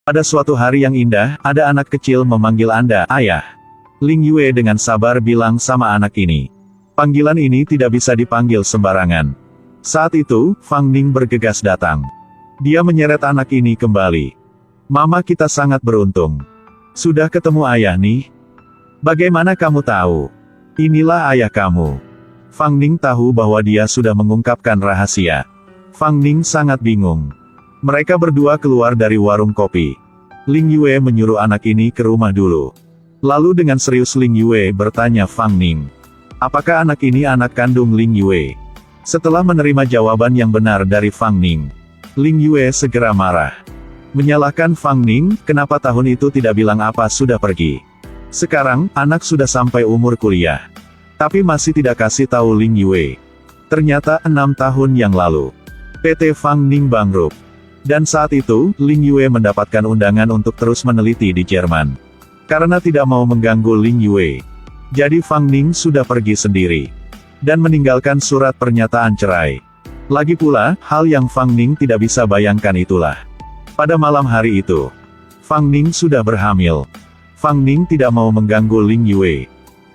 Pada suatu hari yang indah, ada anak kecil memanggil Anda, Ayah. Ling Yue dengan sabar bilang sama anak ini. Panggilan ini tidak bisa dipanggil sembarangan. Saat itu, Fang Ning bergegas datang. Dia menyeret anak ini kembali. Mama kita sangat beruntung. Sudah ketemu ayah nih. Bagaimana kamu tahu? Inilah ayah kamu. Fang Ning tahu bahwa dia sudah mengungkapkan rahasia. Fang Ning sangat bingung. Mereka berdua keluar dari warung kopi. Ling Yue menyuruh anak ini ke rumah dulu. Lalu dengan serius Ling Yue bertanya Fang Ning. Apakah anak ini anak kandung Ling Yue? Setelah menerima jawaban yang benar dari Fang Ning, Ling Yue segera marah. Menyalahkan Fang Ning, kenapa tahun itu tidak bilang apa sudah pergi. Sekarang, anak sudah sampai umur kuliah. Tapi masih tidak kasih tahu Ling Yue. Ternyata 6 tahun yang lalu, PT Fang Ning bangkrut. Dan saat itu, Ling Yue mendapatkan undangan untuk terus meneliti di Jerman. Karena tidak mau mengganggu Ling Yue, jadi Fang Ning sudah pergi sendiri. Dan meninggalkan surat pernyataan cerai. Lagi pula, hal yang Fang Ning tidak bisa bayangkan itulah. Pada malam hari itu, Fang Ning sudah berhamil. Fang Ning tidak mau mengganggu Ling Yue.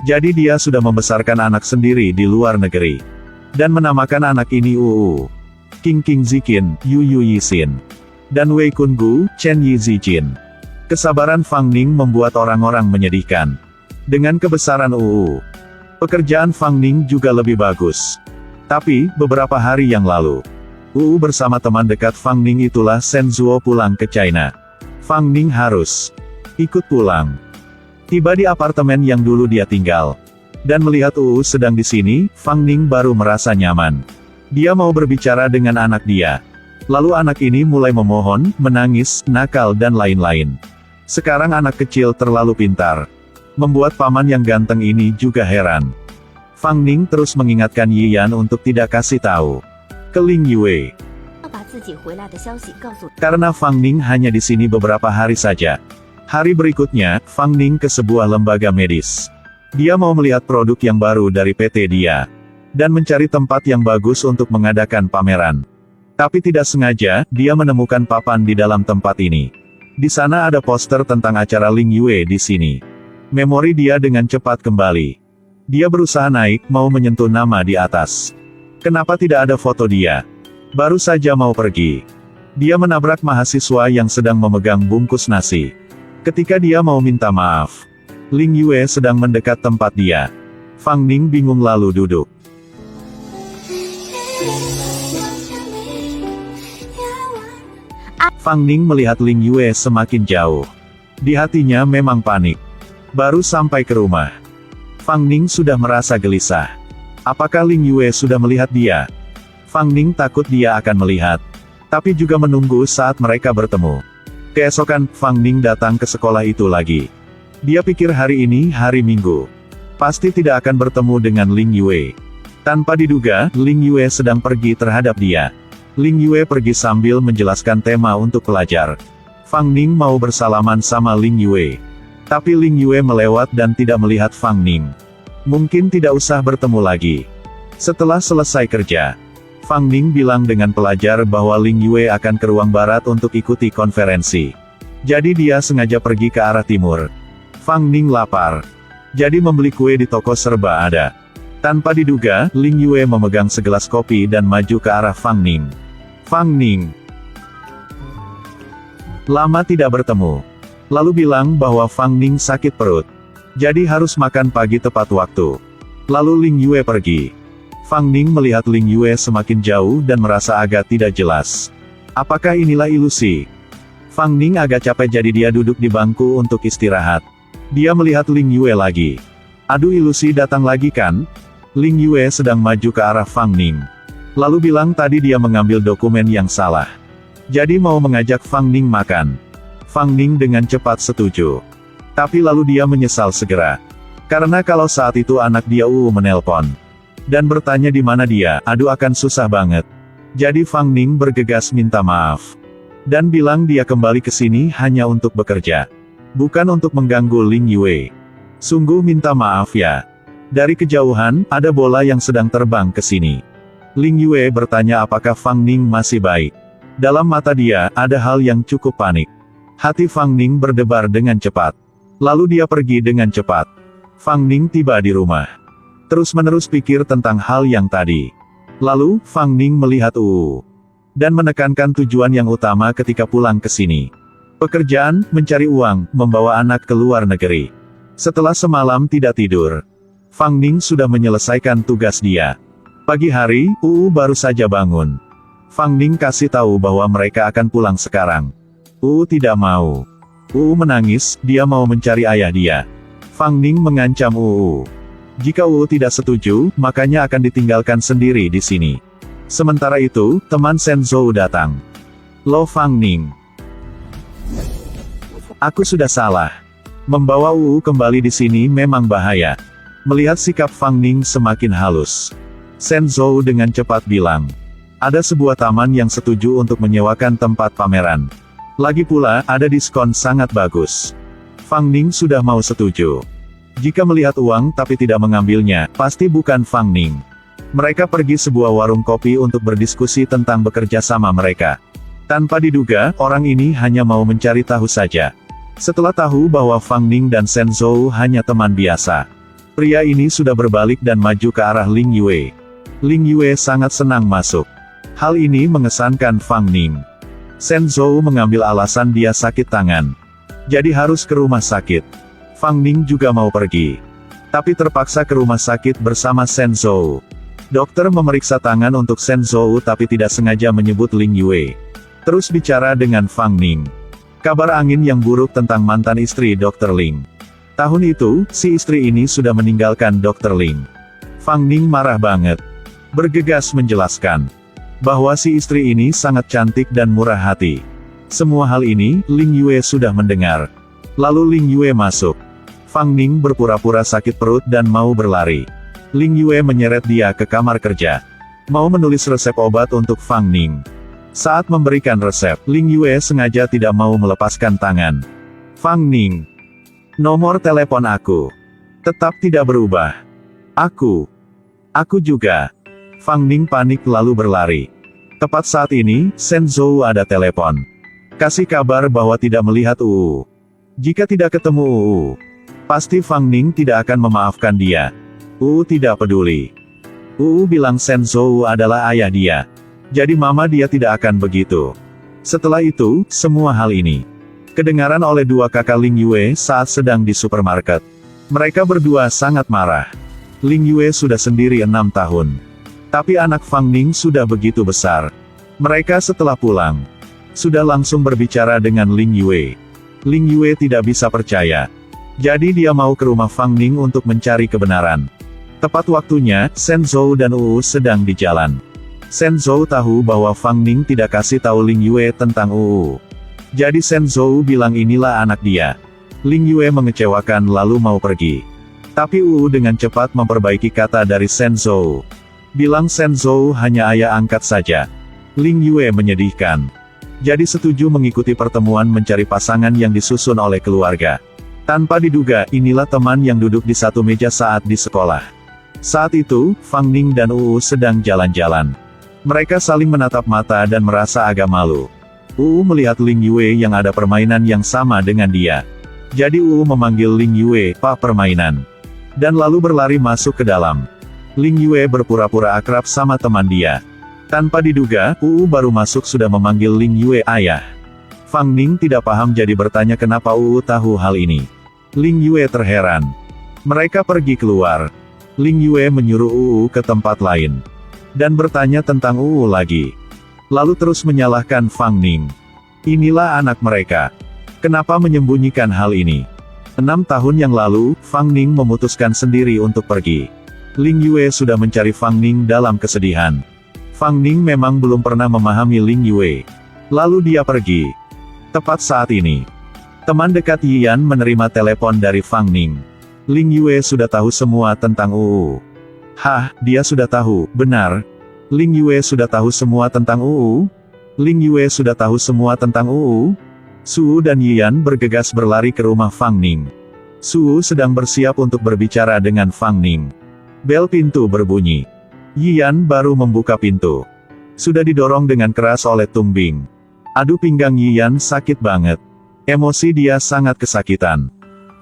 Jadi dia sudah membesarkan anak sendiri di luar negeri. Dan menamakan anak ini Uu. King Ziqin, Yu Yixin, dan Wei Kungu, Chen Yi Zijin. Kesabaran Fang Ning membuat orang-orang menyedihkan. Dengan kebesaran Uu, pekerjaan Fang Ning juga lebih bagus. Tapi, beberapa hari yang lalu, Uu bersama teman dekat Fang Ning itulah Shen Zuo pulang ke China. Fang Ning harus ikut pulang. Tiba di apartemen yang dulu dia tinggal. Dan melihat Uu sedang di sini, Fang Ning baru merasa nyaman. Dia mau berbicara dengan anak dia. Lalu anak ini mulai memohon, menangis, nakal dan lain-lain. Sekarang anak kecil terlalu pintar. Membuat paman yang ganteng ini juga heran. Fang Ning terus mengingatkan Yi Yan untuk tidak kasih tahu ke Ling Yue. Karena Fang Ning hanya di sini beberapa hari saja. Hari berikutnya, Fang Ning ke sebuah lembaga medis. Dia mau melihat produk yang baru dari PT dia. Dan mencari tempat yang bagus untuk mengadakan pameran. Tapi tidak sengaja, dia menemukan papan di dalam tempat ini. Di sana ada poster tentang acara Ling Yue di sini. Memori dia dengan cepat kembali. Dia berusaha naik, mau menyentuh nama di atas. Kenapa tidak ada foto dia? Baru saja mau pergi. Dia menabrak mahasiswa yang sedang memegang bungkus nasi. Ketika dia mau minta maaf, Ling Yue sedang mendekat tempat dia. Fang Ning bingung lalu duduk. Fang Ning melihat Ling Yue semakin jauh. Di hatinya memang panik. Baru sampai ke rumah, Fang Ning sudah merasa gelisah. Apakah Ling Yue sudah melihat dia? Fang Ning takut dia akan melihat. Tapi juga menunggu saat mereka bertemu. Keesokan, Fang Ning datang ke sekolah itu lagi. Dia pikir hari ini hari Minggu. Pasti tidak akan bertemu dengan Ling Yue. Tanpa diduga, Ling Yue sedang pergi terhadap dia. Ling Yue pergi sambil menjelaskan tema untuk pelajar. Fang Ning mau bersalaman sama Ling Yue. Tapi Ling Yue melewat dan tidak melihat Fang Ning. Mungkin tidak usah bertemu lagi. Setelah selesai kerja, Fang Ning bilang dengan pelajar bahwa Ling Yue akan ke ruang barat untuk ikuti konferensi. Jadi dia sengaja pergi ke arah timur. Fang Ning lapar. Jadi membeli kue di toko serba ada. Tanpa diduga, Ling Yue memegang segelas kopi dan maju ke arah Fang Ning. Fang Ning lama tidak bertemu. Lalu bilang bahwa Fang Ning sakit perut. Jadi harus makan pagi tepat waktu. Lalu Ling Yue pergi. Fang Ning melihat Ling Yue semakin jauh dan merasa agak tidak jelas. Apakah inilah ilusi? Fang Ning agak capek jadi dia duduk di bangku untuk istirahat. Dia melihat Ling Yue lagi. Aduh, ilusi datang lagi kan? Ling Yue sedang maju ke arah Fang Ning. Lalu bilang tadi dia mengambil dokumen yang salah. Jadi mau mengajak Fang Ning makan. Fang Ning dengan cepat setuju. Tapi lalu dia menyesal segera. Karena kalau saat itu anak dia menelpon. Dan bertanya di mana dia, aduh akan susah banget. Jadi Fang Ning bergegas minta maaf. Dan bilang dia kembali ke sini hanya untuk bekerja. Bukan untuk mengganggu Ling Yue. Sungguh minta maaf ya. Dari kejauhan, ada bola yang sedang terbang ke sini. Ling Yue bertanya apakah Fang Ning masih baik. Dalam mata dia, ada hal yang cukup panik. Hati Fang Ning berdebar dengan cepat. Lalu dia pergi dengan cepat. Fang Ning tiba di rumah. Terus-menerus pikir tentang hal yang tadi. Lalu, Fang Ning melihat dan menekankan tujuan yang utama ketika pulang ke sini. Pekerjaan, mencari uang, membawa anak ke luar negeri. Setelah semalam tidak tidur, Fang Ning sudah menyelesaikan tugas dia. Pagi hari, baru saja bangun. Fang Ning kasih tahu bahwa mereka akan pulang sekarang. Tidak mau. Menangis, dia mau mencari ayah dia. Fang Ning mengancam jika tidak setuju, makanya akan ditinggalkan sendiri di sini. Sementara itu, teman Shen Zhou datang. Lo Fang Ning. Aku sudah salah. Membawa kembali di sini memang bahaya. Melihat sikap Fang Ning semakin halus, Shen Zhou dengan cepat bilang. Ada sebuah taman yang setuju untuk menyewakan tempat pameran. Lagi pula, ada diskon sangat bagus. Fang Ning sudah mau setuju. Jika melihat uang tapi tidak mengambilnya, pasti bukan Fang Ning. Mereka pergi sebuah warung kopi untuk berdiskusi tentang bekerja sama mereka. Tanpa diduga, orang ini hanya mau mencari tahu saja. Setelah tahu bahwa Fang Ning dan Shen Zhou hanya teman biasa, pria ini sudah berbalik dan maju ke arah Ling Yue. Ling Yue sangat senang masuk. Hal ini mengesankan Fang Ning. Shen Zhou mengambil alasan dia sakit tangan, jadi harus ke rumah sakit. Fang Ning juga mau pergi, tapi terpaksa ke rumah sakit bersama Shen Zhou. Dokter memeriksa tangan untuk Shen Zhou tapi tidak sengaja menyebut Ling Yue. Terus bicara dengan Fang Ning. Kabar angin yang buruk tentang mantan istri Dr. Ling. Tahun itu, si istri ini sudah meninggalkan Dr. Ling. Fang Ning marah banget. Bergegas menjelaskan bahwa si istri ini sangat cantik dan murah hati. Semua hal ini, Ling Yue sudah mendengar. Lalu Ling Yue masuk. Fang Ning berpura-pura sakit perut dan mau berlari. Ling Yue menyeret dia ke kamar kerja. Mau menulis resep obat untuk Fang Ning. Saat memberikan resep, Ling Yue sengaja tidak mau melepaskan tangan. Fang Ning. Nomor telepon aku tetap tidak berubah. Aku juga. Fang Ning panik lalu berlari. Tepat saat ini, Shen Zhou ada telepon. Kasih kabar bahwa tidak melihat Jika tidak ketemu pasti Fang Ning tidak akan memaafkan dia. Tidak peduli. Bilang Shen Zhou adalah ayah dia. Jadi mama dia tidak akan begitu. Setelah itu, semua hal ini kedengaran oleh dua kakak Ling Yue saat sedang di supermarket. Mereka berdua sangat marah. Ling Yue sudah sendiri 6 tahun. Tapi anak Fang Ning sudah begitu besar. Mereka setelah pulang, sudah langsung berbicara dengan Ling Yue. Ling Yue tidak bisa percaya. Jadi dia mau ke rumah Fang Ning untuk mencari kebenaran. Tepat waktunya, Shen Zhou dan sedang di jalan. Shen Zhou tahu bahwa Fang Ning tidak kasih tahu Ling Yue tentang Jadi Shen Zhou bilang inilah anak dia. Ling Yue mengecewakan lalu mau pergi. Tapi dengan cepat memperbaiki kata dari Shen Zhou. Bilang Shen Zhou hanya ayah angkat saja. Ling Yue menyedihkan. Jadi setuju mengikuti pertemuan mencari pasangan yang disusun oleh keluarga. Tanpa diduga, inilah teman yang duduk di satu meja saat di sekolah. Saat itu, Fang Ning dan sedang jalan-jalan. Mereka saling menatap mata dan merasa agak malu. Melihat Ling Yue yang ada permainan yang sama dengan dia. Jadi memanggil Ling Yue, Pak Permainan. Dan lalu berlari masuk ke dalam. Ling Yue berpura-pura akrab sama teman dia. Tanpa diduga, baru masuk sudah memanggil Ling Yue ayah. Fang Ning tidak paham jadi bertanya kenapa tahu hal ini. Ling Yue terheran. Mereka pergi keluar. Ling Yue menyuruh ke tempat lain. Dan bertanya tentang lagi. Lalu terus menyalahkan Fang Ning. Inilah anak mereka. Kenapa menyembunyikan hal ini? 6 tahun yang lalu, Fang Ning memutuskan sendiri untuk pergi. Ling Yue sudah mencari Fang Ning dalam kesedihan. Fang Ning memang belum pernah memahami Ling Yue. Lalu dia pergi. Tepat saat ini, teman dekat Yian menerima telepon dari Fang Ning. Ling Yue sudah tahu semua tentang Hah, dia sudah tahu, benar. Ling Yue sudah tahu semua tentang Ling Yue sudah tahu semua tentang Su dan Yian bergegas berlari ke rumah Fang Ning. Su sedang bersiap untuk berbicara dengan Fang Ning. Bel pintu berbunyi. Yian baru membuka pintu. Sudah didorong dengan keras oleh Tung Bing. Aduh, pinggang Yian sakit banget. Emosi dia sangat kesakitan.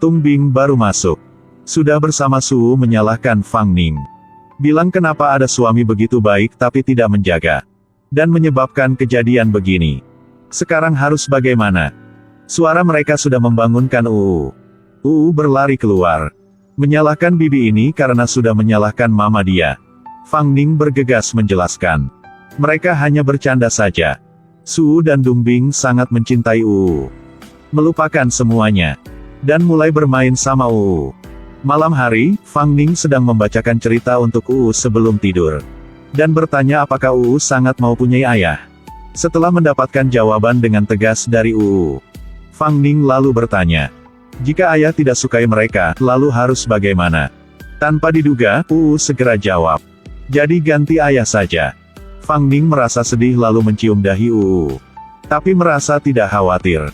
Tung Bing baru masuk. Sudah bersama Suhu menyalahkan Fang Ning. Bilang kenapa ada suami begitu baik tapi tidak menjaga. Dan menyebabkan kejadian begini. Sekarang harus bagaimana? Suara mereka sudah membangunkan Uu. Uu berlari keluar. Menyalahkan bibi ini karena sudah menyalahkan mama dia. Fang Ning bergegas menjelaskan. Mereka hanya bercanda saja. Suhu dan Dung Bing sangat mencintai Uu. Melupakan semuanya. Dan mulai bermain sama Uu. Malam hari, Fang Ning sedang membacakan cerita untuk Uu sebelum tidur. Dan bertanya apakah Uu sangat mau punya ayah. Setelah mendapatkan jawaban dengan tegas dari Uu, Fang Ning lalu bertanya, jika ayah tidak sukai mereka, lalu harus bagaimana? Tanpa diduga, Uu segera jawab, jadi ganti ayah saja. Fang Ning merasa sedih lalu mencium dahi Uu. Tapi merasa tidak khawatir.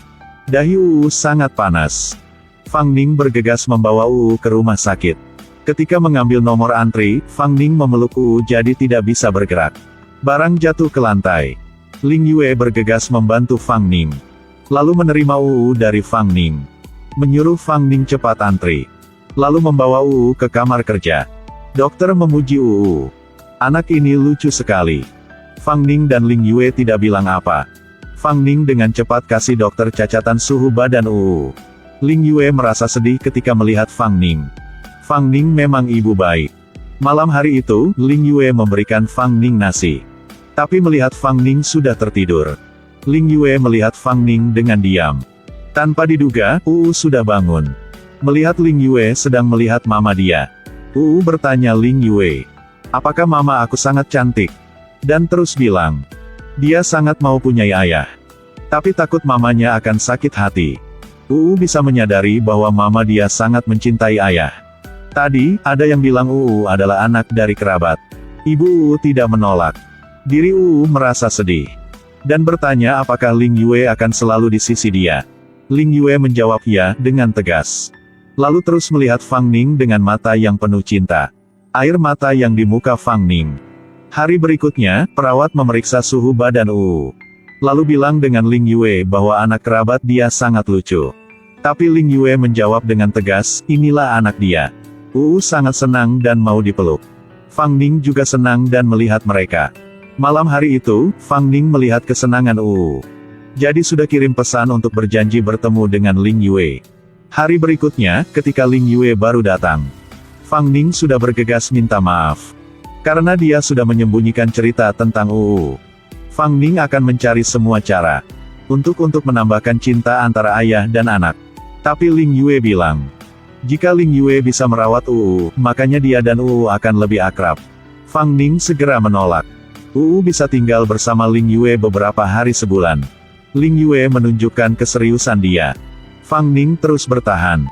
Dahi Uu sangat panas. Fang Ning bergegas membawa Uu ke rumah sakit. Ketika mengambil nomor antri, Fang Ning memeluk Uu jadi tidak bisa bergerak. Barang jatuh ke lantai. Ling Yue bergegas membantu Fang Ning. Lalu menerima Uu dari Fang Ning. Menyuruh Fang Ning cepat antri. Lalu membawa Uu ke kamar kerja. Dokter memuji Uu. Anak ini lucu sekali. Fang Ning dan Ling Yue tidak bilang apa. Fang Ning dengan cepat kasih dokter cacatan suhu badan Uu. Ling Yue merasa sedih ketika melihat Fang Ning. Fang Ning memang ibu baik. Malam hari itu, Ling Yue memberikan Fang Ning nasi. Tapi melihat Fang Ning sudah tertidur. Ling Yue melihat Fang Ning dengan diam. Tanpa diduga, Uu sudah bangun. Melihat Ling Yue sedang melihat mama dia. Uu bertanya Ling Yue, apakah mama aku sangat cantik? Dan terus bilang, dia sangat mau punya ayah. Tapi takut mamanya akan sakit hati. Uu bisa menyadari bahwa mama dia sangat mencintai ayah. Tadi, ada yang bilang Uu adalah anak dari kerabat. Ibu Uu tidak menolak. Diri Uu merasa sedih. Dan bertanya apakah Ling Yue akan selalu di sisi dia. Ling Yue menjawab ya, dengan tegas. Lalu terus melihat Fang Ning dengan mata yang penuh cinta. Air mata yang di muka Fang Ning. Hari berikutnya, perawat memeriksa suhu badan Uu. Lalu bilang dengan Ling Yue bahwa anak kerabat dia sangat lucu. Tapi Ling Yue menjawab dengan tegas, inilah anak dia. Uu sangat senang dan mau dipeluk. Fang Ning juga senang dan melihat mereka. Malam hari itu, Fang Ning melihat kesenangan Uu. Jadi sudah kirim pesan untuk berjanji bertemu dengan Ling Yue. Hari berikutnya, ketika Ling Yue baru datang, Fang Ning sudah bergegas minta maaf. Karena dia sudah menyembunyikan cerita tentang Uu. Fang Ning akan mencari semua cara untuk menambahkan cinta antara ayah dan anak. Tapi Ling Yue bilang, jika Ling Yue bisa merawat Uu, makanya dia dan Uu akan lebih akrab. Fang Ning segera menolak. Uu bisa tinggal bersama Ling Yue beberapa hari sebulan. Ling Yue menunjukkan keseriusan dia. Fang Ning terus bertahan.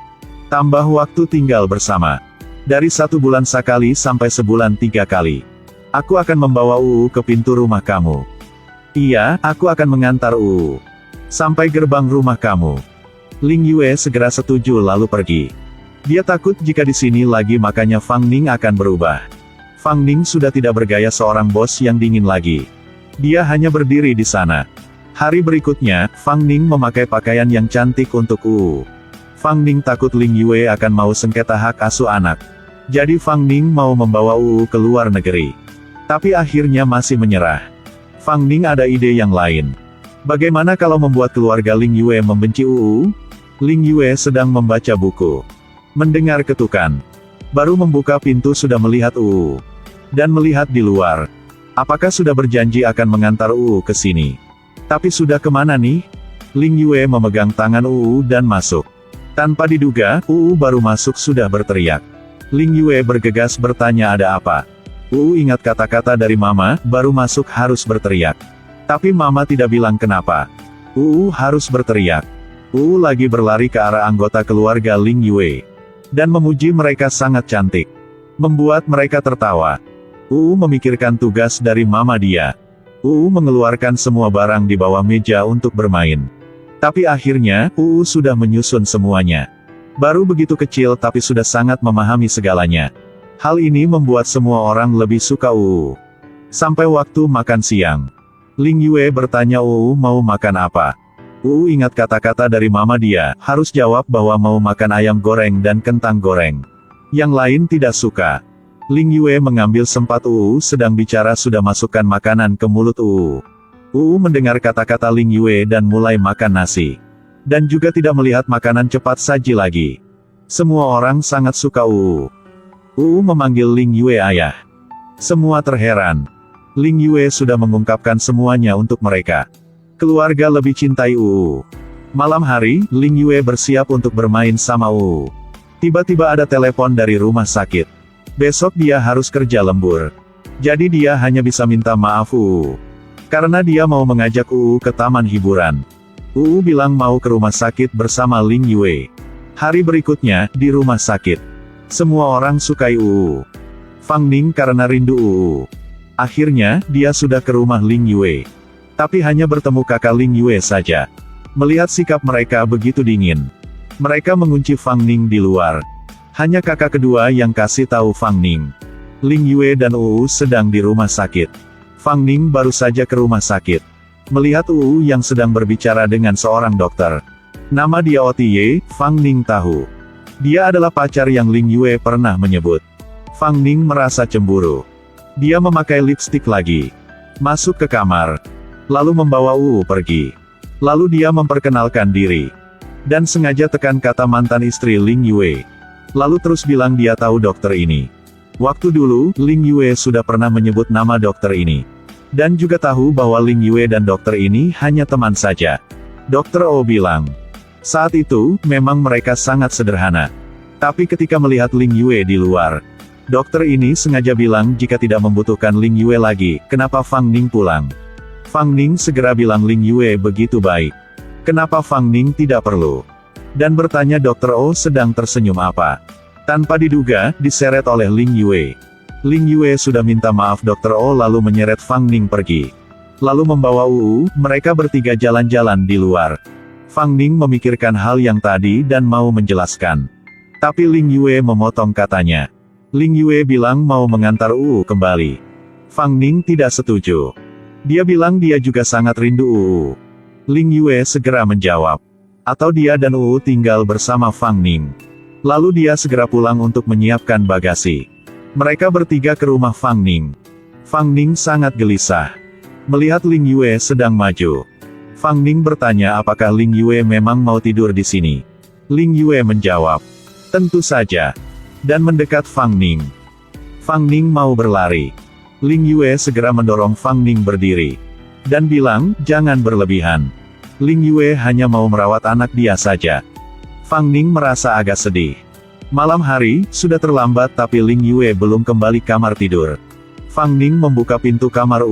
Tambah waktu tinggal bersama. Dari 1 bulan sekali sampai sebulan 3 kali. Aku akan membawa Uu ke pintu rumah kamu. Iya, aku akan mengantar Uu sampai gerbang rumah kamu. Ling Yue segera setuju lalu pergi. Dia takut jika di sini lagi makanya Fang Ning akan berubah. Fang Ning sudah tidak bergaya seorang bos yang dingin lagi. Dia hanya berdiri di sana. Hari berikutnya, Fang Ning memakai pakaian yang cantik untuk Uu. Fang Ning takut Ling Yue akan mau sengketa hak asuh anak. Jadi Fang Ning mau membawa Uu ke luar negeri. Tapi akhirnya masih menyerah. Fang Ning ada ide yang lain. Bagaimana kalau membuat keluarga Ling Yue membenci Uu? Ling Yue sedang membaca buku. Mendengar ketukan. Baru membuka pintu sudah melihat Uu. Dan melihat di luar. Apakah sudah berjanji akan mengantar Uu ke sini? Tapi sudah kemana nih? Ling Yue memegang tangan Uu dan masuk. Tanpa diduga, Uu baru masuk sudah berteriak. Ling Yue bergegas bertanya ada apa? Uu ingat kata-kata dari mama, baru masuk harus berteriak. Tapi mama tidak bilang kenapa. Uu harus berteriak. Uu lagi berlari ke arah anggota keluarga Ling Yue. Dan memuji mereka sangat cantik. Membuat mereka tertawa. Uu memikirkan tugas dari mama dia. Uu mengeluarkan semua barang di bawah meja untuk bermain. Tapi akhirnya, Uu sudah menyusun semuanya. Baru begitu kecil tapi sudah sangat memahami segalanya. Hal ini membuat semua orang lebih suka Uu. Sampai waktu makan siang. Ling Yue bertanya Uu mau makan apa. Ingat kata-kata dari mama dia, harus jawab bahwa mau makan ayam goreng dan kentang goreng. Yang lain tidak suka. Ling Yue mengambil sempat sedang bicara sudah masukkan makanan ke mulut mendengar kata-kata Ling Yue dan mulai makan nasi. Dan juga tidak melihat makanan cepat saji lagi. Semua orang sangat suka memanggil Ling Yue ayah. Semua terheran. Ling Yue sudah mengungkapkan semuanya untuk mereka. Keluarga lebih cintai Malam hari, Ling Yue bersiap untuk bermain sama Tiba-tiba ada telepon dari rumah sakit. Besok dia harus kerja lembur. Jadi dia hanya bisa minta maaf karena dia mau mengajak ke taman hiburan. Bilang mau ke rumah sakit bersama Ling Yue. Hari berikutnya, di rumah sakit. Semua orang sukai Fang Ning karena rindu Akhirnya, dia sudah ke rumah Ling Yue. Tapi hanya bertemu kakak Ling Yue saja. Melihat sikap mereka begitu dingin. Mereka mengunci Fang Ning di luar. Hanya kakak kedua yang kasih tahu Fang Ning. Ling Yue dan sedang di rumah sakit. Fang Ning baru saja ke rumah sakit. Melihat yang sedang berbicara dengan seorang dokter. Nama dia Otiye, Fang Ning tahu. Dia adalah pacar yang Ling Yue pernah menyebut. Fang Ning merasa cemburu. Dia memakai lipstik lagi. Masuk ke kamar. Lalu membawa pergi. Lalu dia memperkenalkan diri. Dan sengaja tekan kata mantan istri Ling Yue. Lalu terus bilang dia tahu dokter ini. Waktu dulu, Ling Yue sudah pernah menyebut nama dokter ini. Dan juga tahu bahwa Ling Yue dan dokter ini hanya teman saja. Dokter bilang. Saat itu, memang mereka sangat sederhana. Tapi ketika melihat Ling Yue di luar, dokter ini sengaja bilang jika tidak membutuhkan Ling Yue lagi, kenapa Fang Ning pulang. Fang Ning segera bilang Ling Yue begitu baik. Kenapa Fang Ning tidak perlu? Dan bertanya dokter sedang tersenyum apa. Tanpa diduga, diseret oleh Ling Yue. Ling Yue sudah minta maaf dokter lalu menyeret Fang Ning pergi. Lalu membawa mereka bertiga jalan-jalan di luar. Fang Ning memikirkan hal yang tadi dan mau menjelaskan. Tapi Ling Yue memotong katanya. Ling Yue bilang mau mengantar kembali. Fang Ning tidak setuju. Dia bilang dia juga sangat rindu Ling Yue segera menjawab. Atau dia dan tinggal bersama Fang Ning. Lalu dia segera pulang untuk menyiapkan bagasi. Mereka bertiga ke rumah Fang Ning. Fang Ning sangat gelisah. Melihat Ling Yue sedang maju. Fang Ning bertanya apakah Ling Yue memang mau tidur di sini. Ling Yue menjawab. Tentu saja. Dan mendekat Fang Ning. Fang Ning mau berlari. Ling Yue segera mendorong Fang Ning berdiri. Dan bilang, jangan berlebihan. Ling Yue hanya mau merawat anak dia saja. Fang Ning merasa agak sedih. Malam hari, sudah terlambat tapi Ling Yue belum kembali kamar tidur. Fang Ning membuka pintu kamar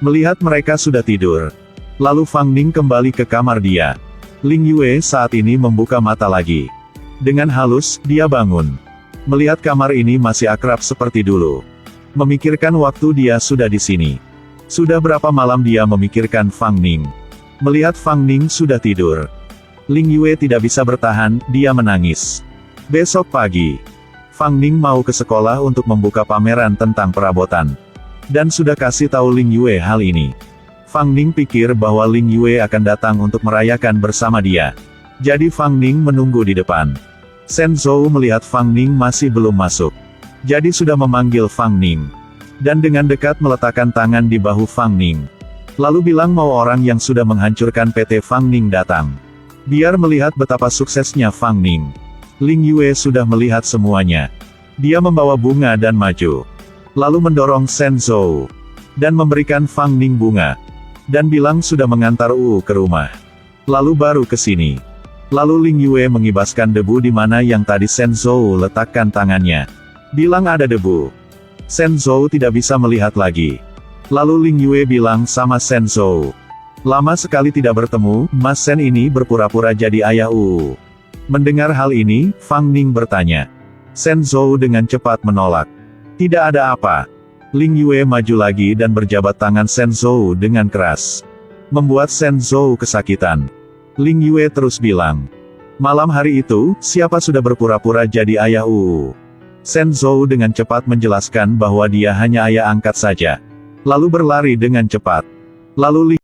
Melihat mereka sudah tidur. Lalu Fang Ning kembali ke kamar dia. Ling Yue saat ini membuka mata lagi. Dengan halus, dia bangun. Melihat kamar ini masih akrab seperti dulu. Memikirkan waktu dia sudah di sini. Sudah berapa malam dia memikirkan Fang Ning. Melihat Fang Ning sudah tidur. Ling Yue tidak bisa bertahan, dia menangis. Besok pagi, Fang Ning mau ke sekolah untuk membuka pameran tentang perabotan. Dan sudah kasih tahu Ling Yue hal ini. Fang Ning pikir bahwa Ling Yue akan datang untuk merayakan bersama dia. Jadi Fang Ning menunggu di depan. Shen Zhou melihat Fang Ning masih belum masuk. Jadi sudah memanggil Fang Ning. Dan dengan dekat meletakkan tangan di bahu Fang Ning. Lalu bilang mau orang yang sudah menghancurkan PT Fang Ning datang. Biar melihat betapa suksesnya Fang Ning. Ling Yue sudah melihat semuanya. Dia membawa bunga dan maju. Lalu mendorong Shen Zhou. Dan memberikan Fang Ning bunga. Dan bilang sudah mengantar ke rumah. Lalu baru ke sini. Lalu Ling Yue mengibaskan debu di mana yang tadi Shen Zhou letakkan tangannya. Bilang ada debu. Shen Zhou tidak bisa melihat lagi. Lalu Ling Yue bilang sama Shen Zhou. Lama sekali tidak bertemu, Mas Shen ini berpura-pura jadi ayah Mendengar hal ini, Fang Ning bertanya. Shen Zhou dengan cepat menolak. Tidak ada apa. Ling Yue maju lagi dan berjabat tangan Shen Zhou dengan keras. Membuat Shen Zhou kesakitan. Ling Yue terus bilang. Malam hari itu, siapa sudah berpura-pura jadi ayah Shen Zhou dengan cepat menjelaskan bahwa dia hanya ayah angkat saja. Lalu berlari dengan cepat. Lalu